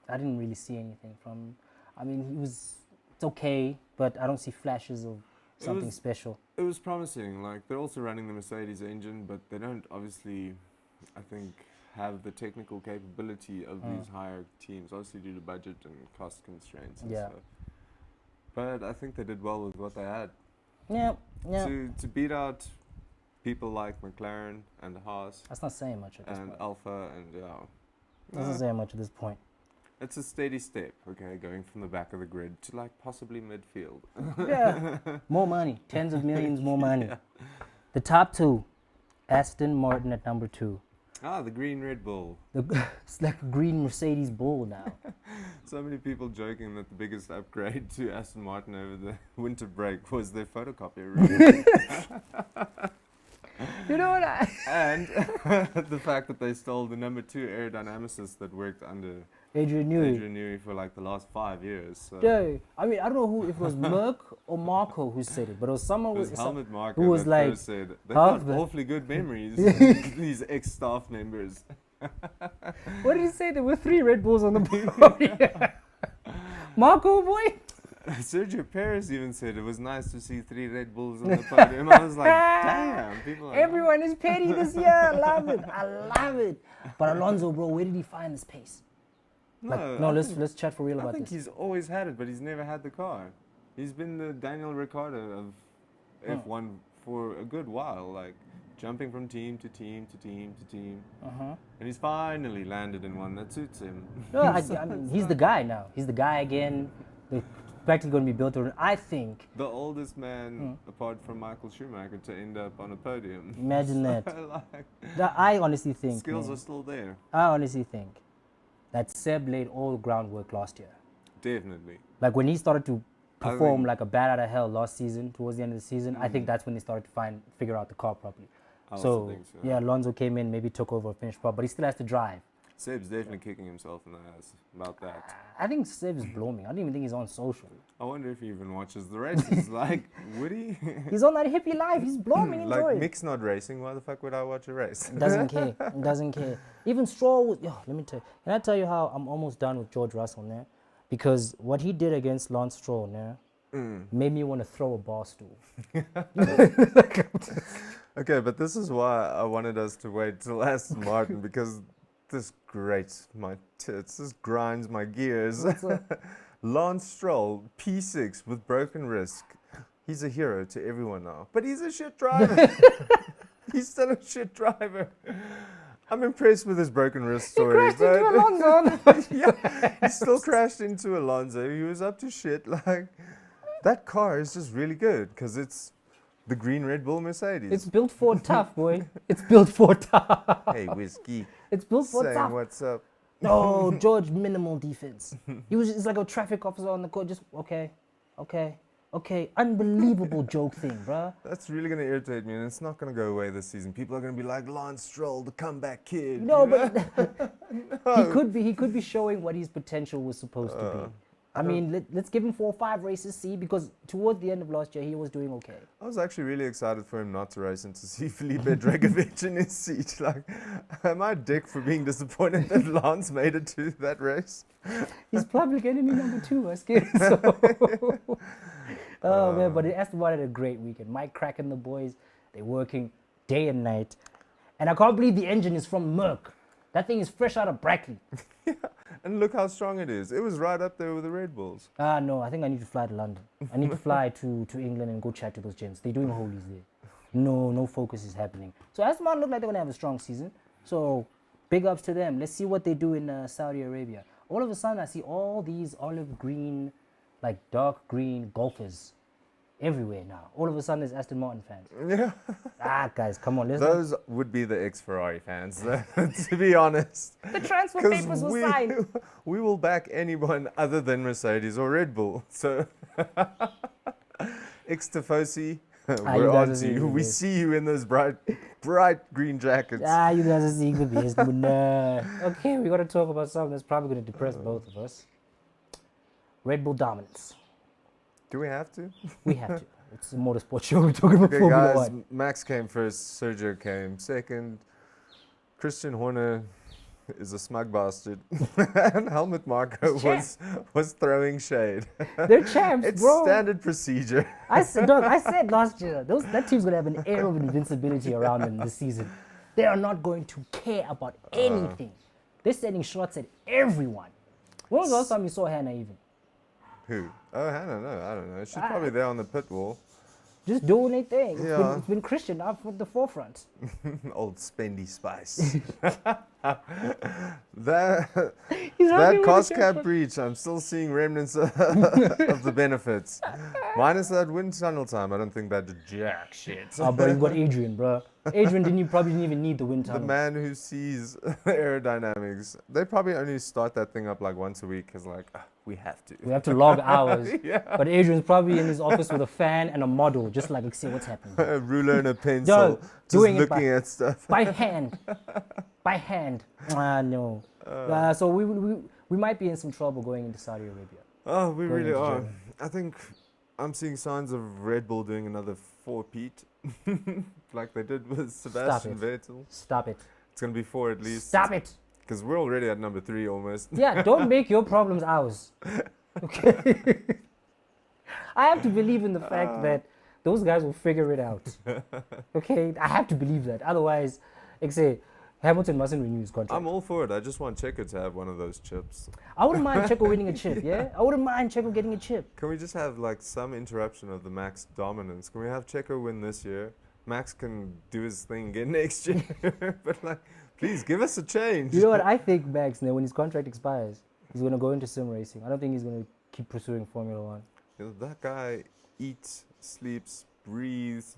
A: I didn't really see anything from. I mean, it's okay, but I don't see flashes of
B: It
A: something
B: was-
A: special.
B: It was promising. Like, they're also running the Mercedes engine, but they don't obviously, I think, have the technical capability of these higher teams, obviously due to budget and cost constraints and
A: Yeah.
B: stuff. But I think they did well with what they had.
A: Yeah.
B: To beat out people like McLaren and Haas
A: That's not saying much at this
B: and
A: point.
B: Alpha and yeah.
A: Doesn't say much at this point.
B: It's a steady step, okay, going from the back of the grid to like possibly midfield.
A: Yeah. More money. Tens of millions more money.
B: Yeah.
A: The top 2. Aston Martin at number 2.
B: Ah, the green Red Bull.
A: It's like a green Mercedes Bull now.
B: So many people joking that the biggest upgrade to Aston Martin over the winter break was their photocopier room.
A: You know what
B: And the fact that they stole the number 2 aerodynamicist that worked under
A: Adrian Newey.
B: Adrian Newey for like the last 5 years. So
A: Yeah. I mean, I don't know who, if it was Merck or Marco who said it, but it was someone
B: it was
A: with
B: Helmut Marko
A: who was
B: that
A: like,
B: first said, they've
A: half
B: got
A: the-
B: awfully good memories, these ex-staff members.
A: What did he say? There were 3 Red Bulls on the podium. Marco, boy.
B: Sergio Perez even said it was nice to see 3 Red Bulls on the podium. I was like, damn, people are
A: Everyone is petty this year. I love it. I love it. But Alonso, bro, where did he find this pace? Let's chat for real
B: I
A: about
B: think
A: this.
B: he's always had it, but he's never had the car. He's been the Daniel Ricciardo of F1 for a good while, like jumping from team to team to team to team. And he's finally landed in one that suits him.
A: No, I mean, he's the guy now. He's the guy again. They're practically going to be built around. I think.
B: The oldest man, apart from Michael Schumacher, to end up on a podium.
A: Imagine that.
B: Like,
A: I honestly think.
B: skills
A: man,
B: are still there.
A: I honestly think that Seb laid all the groundwork last year.
B: Definitely.
A: Like when he started to
B: I
A: perform
B: think-
A: like a bat out of hell last season, towards the end of the season, I think that's when they started to figure out the car properly.
B: I also
A: So
B: think so.
A: yeah, Alonso came in, maybe took over, finished part, but he still has to drive.
B: Seb's definitely kicking himself in the ass about that.
A: I think Seb is blooming. I don't even think he's on social.
B: I wonder if he even watches the races. Like, would he?
A: He's on that hippie life. He's blooming,
B: Like,
A: enjoying.
B: Mick's not racing. Why the fuck would I watch a race?
A: Doesn't care. Doesn't care. Even Stroll. Let me tell you. Can I tell you how I'm almost done with George Russell now? Because what he did against Lance Stroll now made me want to throw a bar stool.
B: Okay, but this is why I wanted us to wait till Aston Martin, because this grates my tits. This grinds my gears. Lance Stroll, P6 with broken wrist. He's a hero to everyone now. But he's a shit driver. He's still a shit driver. I'm impressed with his broken wrist story.
A: He crashed into Alonso.
B: Yeah, he still crashed into Alonso. He was up to shit. Like, that car is just really good because it's the green Red Bull Mercedes.
A: It's built for tough, boy. It's built for tough.
B: Hey, Whiskey.
A: It's built for
B: Saying
A: tough.
B: what's up.
A: No, George, minimal defense. It's like a traffic officer on the court. Just, okay. Unbelievable joke thing, bruh.
B: That's really going to irritate me, and it's not going to go away this season. People are going to be like, Lance Stroll, the comeback kid.
A: No,
B: you know?
A: but he could be showing what his potential was supposed to be. I mean, let's give him 4 or 5 races, see, because towards the end of last year, he was doing okay.
B: I was actually really excited for him not to race and to see Felipe Dragovic in his seat. Like, am I a dick for being disappointed that Lance made it to that race?
A: He's public enemy number 2, I scared. So. Oh, man, but Aston Martin had a great weekend. Mike Crack and the boys, they're working day and night. And I can't believe the engine is from Merck. That thing is fresh out of Brackley.
B: Yeah, and look how strong it is. It was right up there with the Red Bulls.
A: No, I think I need to fly to London. I need to fly to England and go chat to those gents. They're doing holies there. No focus is happening. So Aston Martin look like they're going to have a strong season. So big ups to them. Let's see what they do in Saudi Arabia. All of a sudden, I see all these olive green, like dark green golfers everywhere now. All of a sudden, there's Aston Martin fans.
B: Yeah.
A: Guys, come on.
B: Those would be the ex-Ferrari fans, to be honest.
A: The transfer papers were signed.
B: We will back anyone other than Mercedes or Red Bull. So, ex-Tifosi, we're on to you. We see you in those bright green jackets.
A: You guys are seeing the best. Okay, we got to talk about something that's probably going to depress both of us. Red Bull dominance.
B: Do we have to?
A: We have to. It's a motorsport show. We're talking about
B: Okay,
A: Formula
B: guys,
A: 1.
B: Max came first, Sergio came second. Christian Horner is a smug bastard. And Helmut Marko was throwing shade.
A: They're champs,
B: It's
A: bro.
B: standard procedure.
A: I said last year, that team's going to have an air of invincibility around them this season. They are not going to care about anything. They're sending shots at everyone. When was the last time you saw Hannah even?
B: Who? Oh, Hannah, no, I don't know. She's probably there on the pit wall.
A: Just doing their thing.
B: Yeah.
A: It's been Christian up at the forefront.
B: Old Spendy Spice. that
A: He's happy
B: that
A: with
B: cost
A: the
B: cap
A: champion.
B: breach, I'm still seeing remnants of the benefits. Minus that wind tunnel time, I don't think that did jack shit.
A: But you've got Adrian, bro. Adrian probably didn't even need the wind
B: The
A: tunnel.
B: man who sees aerodynamics, they probably only start that thing up like once a week because like, we have to.
A: We have to log hours.
B: Yeah.
A: But Adrian's probably in his office with a fan and a model, just like, let's see what's happening.
B: A ruler and a pencil, just
A: doing it
B: looking at stuff.
A: By hand. By hand. No. So we might be in some trouble going into Saudi Arabia.
B: Oh, we
A: Going
B: really
A: into
B: are.
A: Germany.
B: I think I'm seeing signs of Red Bull doing another 4-peat, like they did with Sebastian Vettel.
A: Stop it.
B: It's going to be 4 at least.
A: Stop it.
B: Because we're already at number 3 almost.
A: Yeah, don't make your problems ours. Okay? I have to believe in the fact that those guys will figure it out. Okay? I have to believe that. Otherwise, like I say, Hamilton mustn't renew his contract.
B: I'm all for it. I just want Checo to have one of those chips.
A: I wouldn't mind Checo winning a chip, yeah? I wouldn't mind Checo getting a chip.
B: Can we just have like some interruption of the Max dominance? Can we have Checo win this year? Max can do his thing again next year. But like, please give us a change.
A: You know what? I think Max, now, when his contract expires, he's going to go into sim racing. I don't think he's going to keep pursuing Formula 1.
B: You know, that guy eats, sleeps, breathes.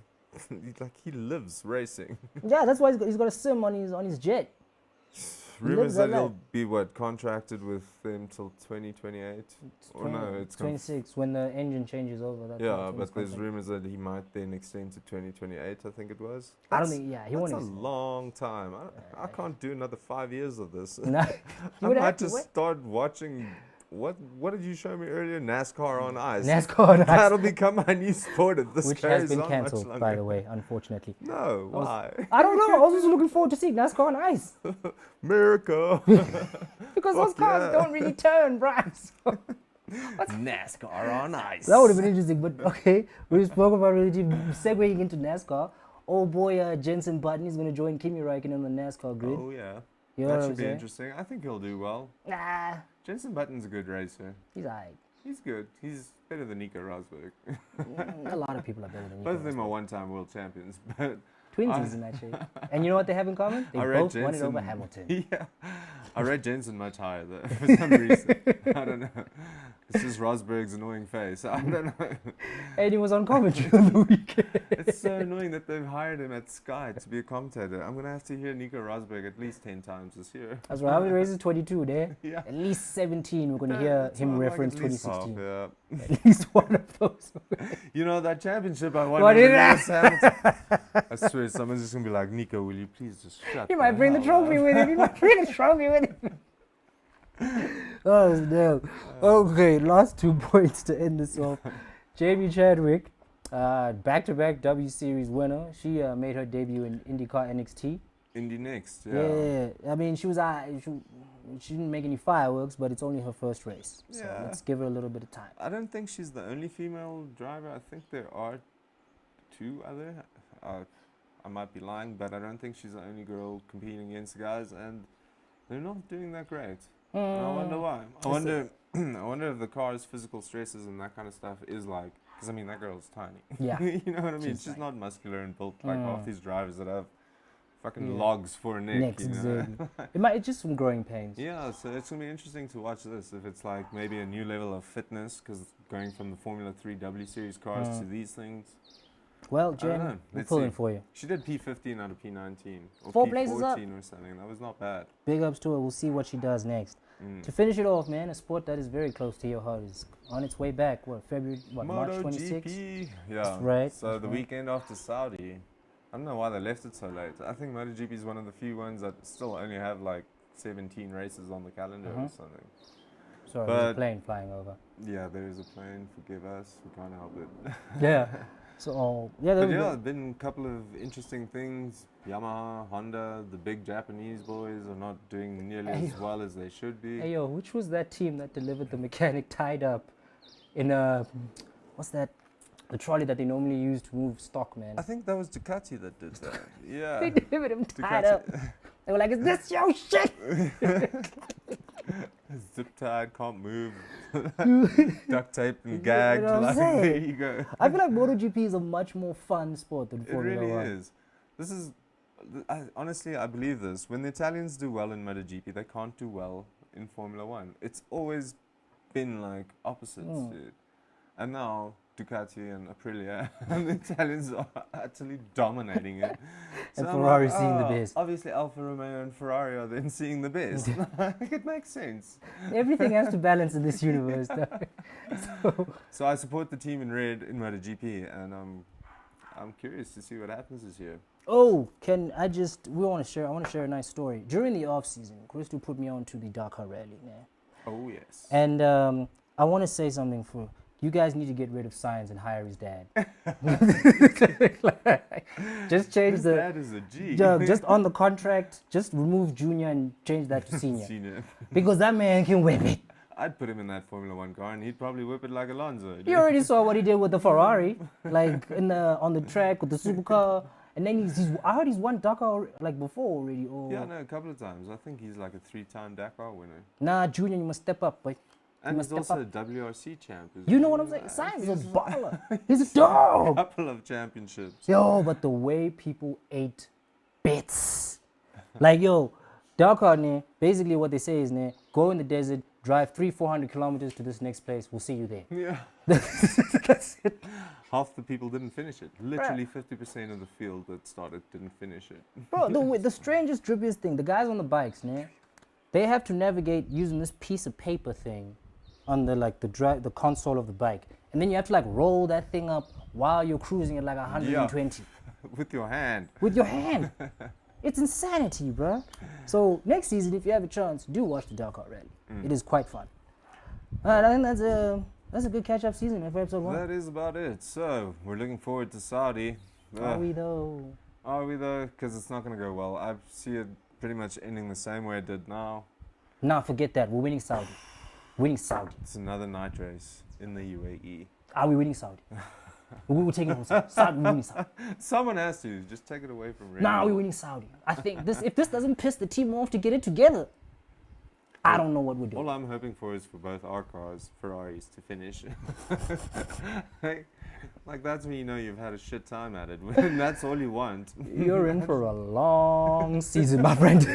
B: He lives racing.
A: Yeah, that's why he's got a sim on his jet.
B: Rumors
A: lives
B: that
A: that
B: he'll
A: life.
B: be contracted with them till 2028. Or no, it's
A: 26 when the engine changes over. That's when
B: yeah,
A: it's
B: but there's
A: contract.
B: rumors that he might then extend to 2028. I think it was.
A: I don't think. Yeah, he won't.
B: That's a long time. I can't do another 5 years of this.
A: No,
B: I
A: you would have
B: might
A: to
B: just
A: wait.
B: start watching. What did you show me earlier? NASCAR on ice.
A: NASCAR on ice,
B: That'll become my new sport if this
A: which
B: carries
A: has been
B: on much
A: cancelled,
B: longer.
A: by the way, unfortunately.
B: No, why?
A: I don't know. I was just looking forward to seeing NASCAR on ice
B: America.
A: because those
B: Fuck
A: cars
B: yeah.
A: don't really turn, right? So
B: NASCAR on ice.
A: that would have been interesting. But okay, we spoke about really segueing into NASCAR. Old boy Jensen Button is going to join Kimi Räikkönen on the NASCAR grid.
B: Oh yeah.
A: You know
B: That
A: what I'm
B: should be
A: saying?
B: interesting. I think he'll do well.
A: Nah,
B: Jensen Button's a good racer.
A: he's alright.
B: He's good. He's better than Nico Rosberg.
A: A lot of people are better than
B: Both of
A: Nico
B: them are
A: Rosberg.
B: one-time world champions, but
A: Twinsies in that shape. And you know what they have in common? They
B: I rate
A: both won it over
B: Jensen-
A: Hamilton.
B: yeah, I rate Jensen much higher though, for some reason. I don't know. It's just Rosberg's annoying face. I don't know.
A: And he was on commentary on the weekend.
B: It's so annoying that they've hired him at Sky to be a commentator. I'm gonna have to hear Nico Rosberg at least 10 times this year.
A: That's right. How many races? 22 there.
B: Yeah.
A: At least 17. We're going to hear
B: That's
A: him
B: why I'm like,
A: reference
B: at least half,
A: 2016.
B: yeah.
A: At least one of those.
B: You know that championship I won
A: What
B: over
A: did I-
B: Lewis Hamilton. I swear someone's just gonna be like, Nico, will you please just shut
A: He might bring the
B: hell
A: trophy
B: up?"
A: with him. He might bring the trophy with him. Oh, no. Okay, last 2 points to end this off. Jamie Chadwick, back-to-back W Series winner. She made her debut in IndyCar NXT.
B: Indy next,
A: Yeah, I mean, she didn't make any fireworks, but it's only her first race. So
B: Yeah.
A: let's give her a little bit of time.
B: I don't think she's the only female driver. I think there are 2 other. I might be lying, but I don't think she's the only girl competing against guys, and they're not doing that great. And I wonder why. I wonder. I wonder if the car's physical stresses and that kind of stuff is like, because I mean that girl's tiny.
A: Yeah.
B: You know what I mean?
A: She's
B: She's
A: tiny.
B: not muscular and built like half these drivers that have fucking
A: Yeah.
B: logs for a neck.
A: Next,
B: you know?
A: exactly. It's just some growing pains.
B: Yeah, so it's gonna be interesting to watch this. If it's like maybe a new level of fitness, because going from the Formula 3 W Series cars to these things.
A: Well,
B: I don't
A: Jamie,
B: know.
A: we're
B: Let's
A: pulling
B: see.
A: for you.
B: She did P15 out of P19 or
A: 4
B: P14
A: places up.
B: or something. That was not bad.
A: Big ups to her. We'll see what she does next.
B: Mm.
A: To finish it off, man, a sport that is very close to your heart is on its way back. What, March 26th?
B: MotoGP. Yeah.
A: That's right,
B: So
A: that's
B: the
A: right.
B: weekend after Saudi, I don't know why they left it so late. I think MotoGP is one of the few ones that still only have like 17 races on the calendar or something.
A: Sorry, there's a
B: But-
A: plane flying over.
B: Yeah, there is a plane. Forgive us. We can't help it.
A: Yeah. So, yeah,
B: But
A: there
B: yeah, been a couple of interesting things. Yamaha, Honda, the big Japanese boys are not doing nearly as well as they should be.
A: Hey, yo, which was that team that delivered the mechanic tied up in what's that? The trolley that they normally use to move stock, man.
B: I think that was Ducati that did that.
A: They
B: Yeah.
A: delivered him tied
B: Ducati.
A: up. They were like, "Is this your shit?"
B: Zip tied, can't move. Duct tape and
A: You know
B: gagged.
A: what I'm
B: Like, there
A: saying?
B: you go.
A: I feel like MotoGP is a much more fun sport than
B: It
A: Formula
B: really
A: One.
B: is. This is, honestly, I believe this. When the Italians do well in MotoGP, they can't do well in Formula One. It's always been like opposites, dude. And now Ducati and Aprilia and the Italians are actually dominating it.
A: And
B: I'm
A: Ferrari seeing the best.
B: Obviously, Alfa Romeo and Ferrari are then seeing the best. Like, it makes sense.
A: Everything has to balance in this universe, though.
B: So I support the team in red in MotoGP, and I'm curious to see what happens this year.
A: Oh, I want to share a nice story. During the off season, Crystal put me on to the Dakar rally, man.
B: Oh yes.
A: And I want to say something for you guys. Need to get rid of Science and hire his dad. Just change the.
B: That is a G.
A: Yeah, just on the contract, just remove Junior and change that to Senior.
B: Senior.
A: Because that man can whip it.
B: I'd put him in that Formula One car, and he'd probably whip it like Alonso.
A: You already saw what he did with the Ferrari, like on the track with the supercar. And then I heard he's won Dakar like before already. Or
B: Yeah, no, a couple of times. I think he's like a 3-time Dakar winner.
A: Nah, Junior, you must step up, boy.
B: And
A: must
B: he's
A: step
B: also a WRC champ. Isn't
A: You know
B: he?
A: what I'm saying? Science is a
B: He's
A: baller. He's a dog.
B: couple of championships.
A: Yo, but the way people ate bits. Like, yo, Dakar, ne, basically what they say is, ne, go in the desert, drive 300-400 kilometers to this next place. We'll see you there.
B: Yeah.
A: That's it.
B: Half the people didn't finish it. Literally 50% of the field that started didn't finish it.
A: Bro, the strangest, drippiest thing, the guys on the bikes, man, they have to navigate using this piece of paper thing on the the console of the bike. And then you have to like roll that thing up while you're cruising at like 120.
B: With your hand.
A: With your hand. It's insanity, bro. So next season, if you have a chance, do watch the Dakar Rally. It is quite fun. I think that's a good catch-up season for episode 1.
B: That is about it. So, we're looking forward to Saudi.
A: Are we though?
B: Are we though? Because it's not going to go well. I see it pretty much ending the same way it did now.
A: Nah, forget that. We're winning Saudi. Winning Saudi.
B: It's another night race in the UAE.
A: Are we winning Saudi? We're taking it from Saudi. Saudi, we're winning Saudi.
B: Someone has to. Just take it away from Red
A: Nah,
B: Bull.
A: we're winning Saudi. I think if this doesn't piss the team off to get it together, I don't know what we're doing.
B: All I'm hoping for is for both our cars, Ferraris, to finish. like that's when you know you've had a shit time at it. When that's all you want.
A: You're in for a long season, my friend.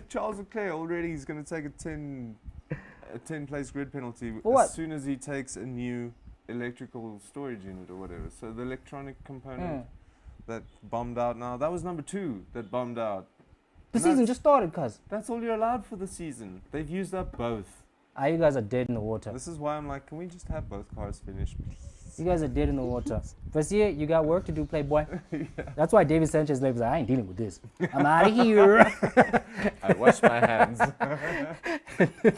B: Charles Leclerc already is going to take a 10 place grid penalty
A: what?
B: as soon as he takes a new electrical storage unit or whatever. So the electronic component that bombed out now, that was number 2 that bombed out.
A: The season just started, cuz.
B: That's all you're allowed for the season. They've used up both.
A: You guys are dead in the water.
B: This is why I'm like, can we just have both cars finished, please?
A: You guys are dead in the water. Vasia, you got work to do, playboy. That's why David Sanchez was like, I ain't dealing with this. I'm out of here.
B: I wash my hands.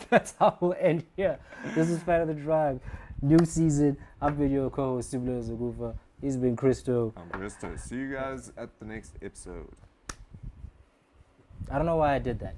A: That's how we'll end here. This is Fan of the Drive. New season. I've been your co-host, Sibla Zagufa. He's been Christo.
B: I'm Christo. See you guys at the next episode.
A: I don't know why I did that.